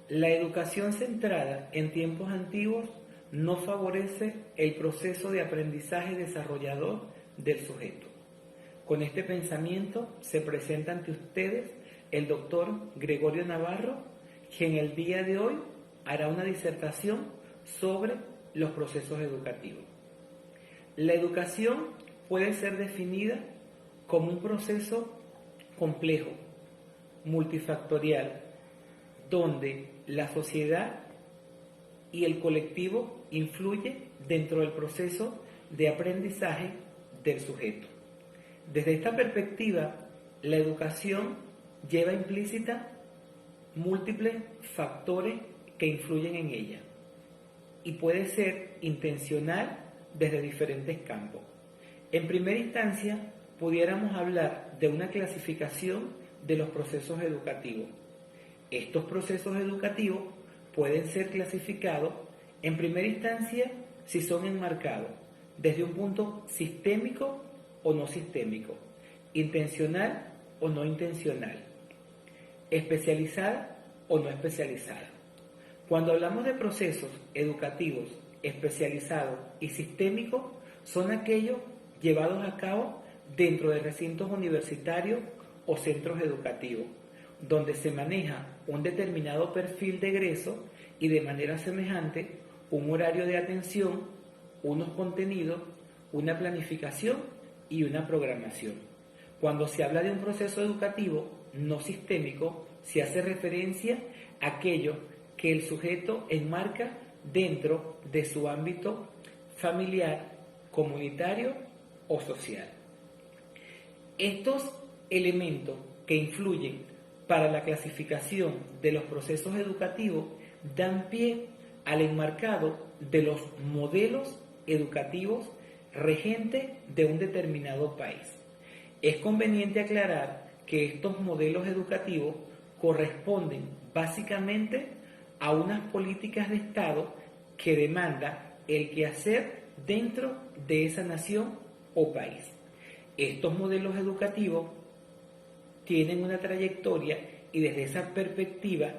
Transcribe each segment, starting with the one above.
La educación centrada en tiempos antiguos no favorece el proceso de aprendizaje desarrollador del sujeto. Con este pensamiento se presenta ante ustedes el doctor Gregorio Navarro, quien el día de hoy hará una disertación sobre los procesos educativos. La educación puede ser definida como un proceso complejo, multifactorial, donde la sociedad y el colectivo influyen dentro del proceso de aprendizaje del sujeto. Desde esta perspectiva, la educación lleva implícita múltiples factores que influyen en ella y puede ser intencional desde diferentes campos. En primera instancia, pudiéramos hablar de una clasificación de los procesos educativos. Estos procesos educativos pueden ser clasificados en primera instancia si son enmarcados desde un punto sistémico o no sistémico, intencional o no intencional, especializada o no especializada. Cuando hablamos de procesos educativos especializados y sistémicos, son aquellos llevados a cabo dentro de recintos universitarios o centros educativos, donde se maneja un determinado perfil de egreso y de manera semejante un horario de atención, unos contenidos, una planificación y una programación. Cuando se habla de un proceso educativo no sistémico, se hace referencia a aquello que el sujeto enmarca dentro de su ámbito familiar, comunitario o social. Estos elementos que influyen para la clasificación de los procesos educativos dan pie al enmarcado de los modelos educativos regentes de un determinado país. Es conveniente aclarar que estos modelos educativos corresponden básicamente a unas políticas de Estado que demanda el quehacer dentro de esa nación o país. Estos modelos educativos tienen una trayectoria y desde esa perspectiva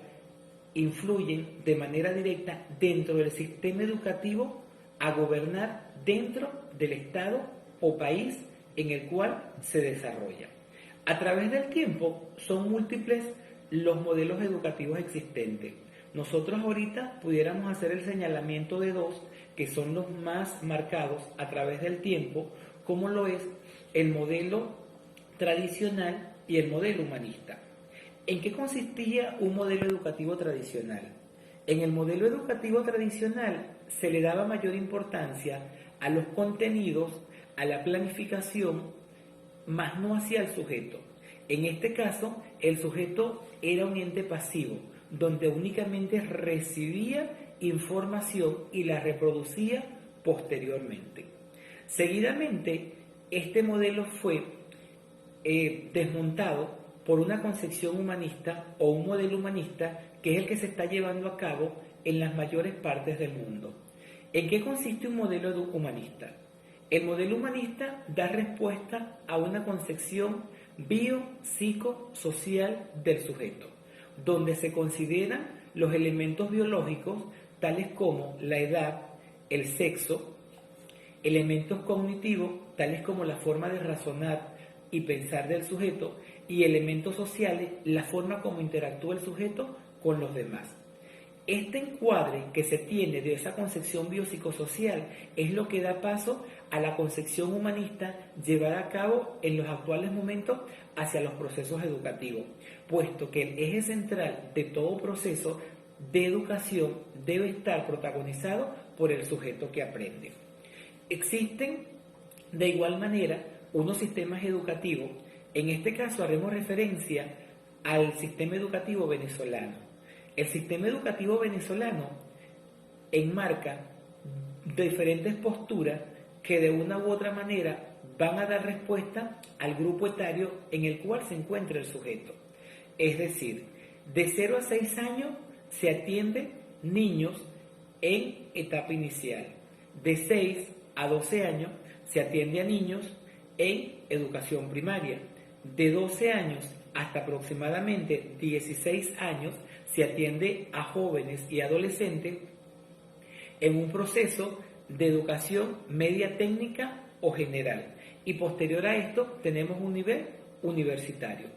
influyen de manera directa dentro del sistema educativo a gobernar dentro del Estado o país en el cual se desarrolla. A través del tiempo son múltiples los modelos educativos existentes. Nosotros ahorita pudiéramos hacer el señalamiento de dos que son los más marcados a través del tiempo, como lo es el modelo tradicional y el modelo humanista. ¿En qué consistía un modelo educativo tradicional? En el modelo educativo tradicional se le daba mayor importancia a los contenidos, a la planificación, más no hacia el sujeto. En este caso, el sujeto era un ente pasivo, donde únicamente recibía información y la reproducía posteriormente. Seguidamente, este modelo fue desmontado por una concepción humanista o un modelo humanista que es el que se está llevando a cabo en las mayores partes del mundo. ¿En qué consiste un modelo humanista? El modelo humanista da respuesta a una concepción biopsicosocial del sujeto, donde se consideran los elementos biológicos tales como la edad, el sexo, elementos cognitivos tales como la forma de razonar y pensar del sujeto y elementos sociales, la forma como interactúa el sujeto con los demás. Este encuadre que se tiene de esa concepción biopsicosocial es lo que da paso a la concepción humanista llevada a cabo en los actuales momentos hacia los procesos educativos, puesto que el eje central de todo proceso de educación debe estar protagonizado por el sujeto que aprende. Existen de igual manera unos sistemas educativos. En este caso haremos referencia al sistema educativo venezolano. El sistema educativo venezolano enmarca diferentes posturas que de una u otra manera van a dar respuesta al grupo etario en el cual se encuentra el sujeto. Es decir, de 0 a 6 años se atiende niños en etapa inicial. De 6 a 12 años se atiende a niños en educación primaria. De 12 años hasta aproximadamente 16 años se atiende a jóvenes y adolescentes en un proceso de educación media técnica o general. Y posterior a esto tenemos un nivel universitario.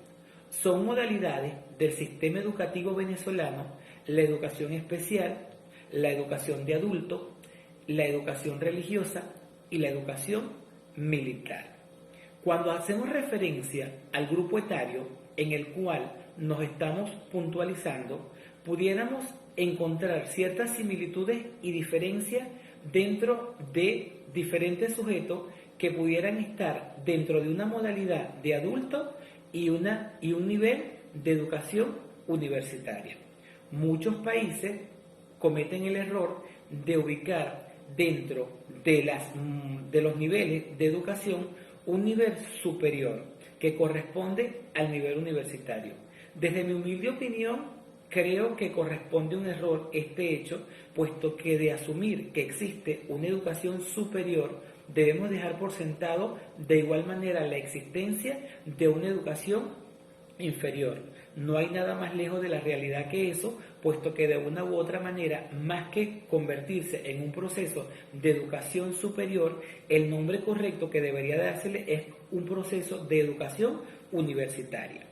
Son modalidades del sistema educativo venezolano la educación especial, la educación de adultos, la educación religiosa y la educación militar. Cuando hacemos referencia al grupo etario en el cual nos estamos puntualizando, pudiéramos encontrar ciertas similitudes y diferencias dentro de diferentes sujetos que pudieran estar dentro de una modalidad de adulto y un nivel de educación universitaria. Muchos países cometen el error de ubicar dentro de los niveles de educación un nivel superior que corresponde al nivel universitario. Desde mi humilde opinión, creo que corresponde un error este hecho, puesto que de asumir que existe una educación superior, debemos dejar por sentado de igual manera la existencia de una educación inferior. No hay nada más lejos de la realidad que eso, puesto que de una u otra manera, más que convertirse en un proceso de educación superior, el nombre correcto que debería dársele es un proceso de educación universitaria.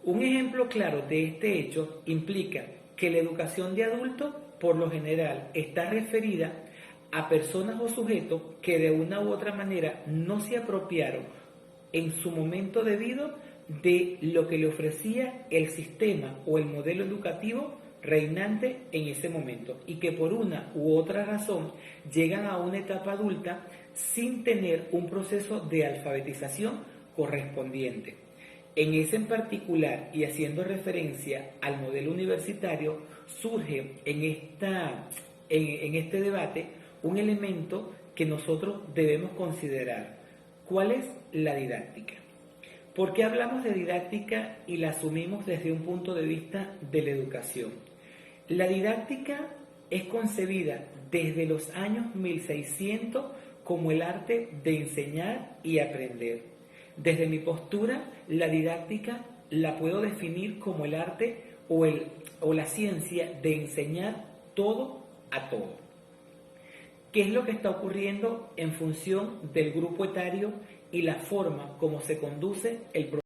Un ejemplo claro de este hecho implica que la educación de adultos, por lo general, está referida a personas o sujetos que de una u otra manera no se apropiaron en su momento debido de lo que le ofrecía el sistema o el modelo educativo reinante en ese momento y que por una u otra razón llegan a una etapa adulta sin tener un proceso de alfabetización correspondiente. En ese en particular, y haciendo referencia al modelo universitario, surge en este debate un elemento que nosotros debemos considerar. ¿Cuál es la didáctica? ¿Por qué hablamos de didáctica y la asumimos desde un punto de vista de la educación? La didáctica es concebida desde los años 1600 como el arte de enseñar y aprender. Desde mi postura, la didáctica la puedo definir como el arte o la ciencia de enseñar todo a todo. ¿Qué es lo que está ocurriendo en función del grupo etario y la forma como se conduce el proceso?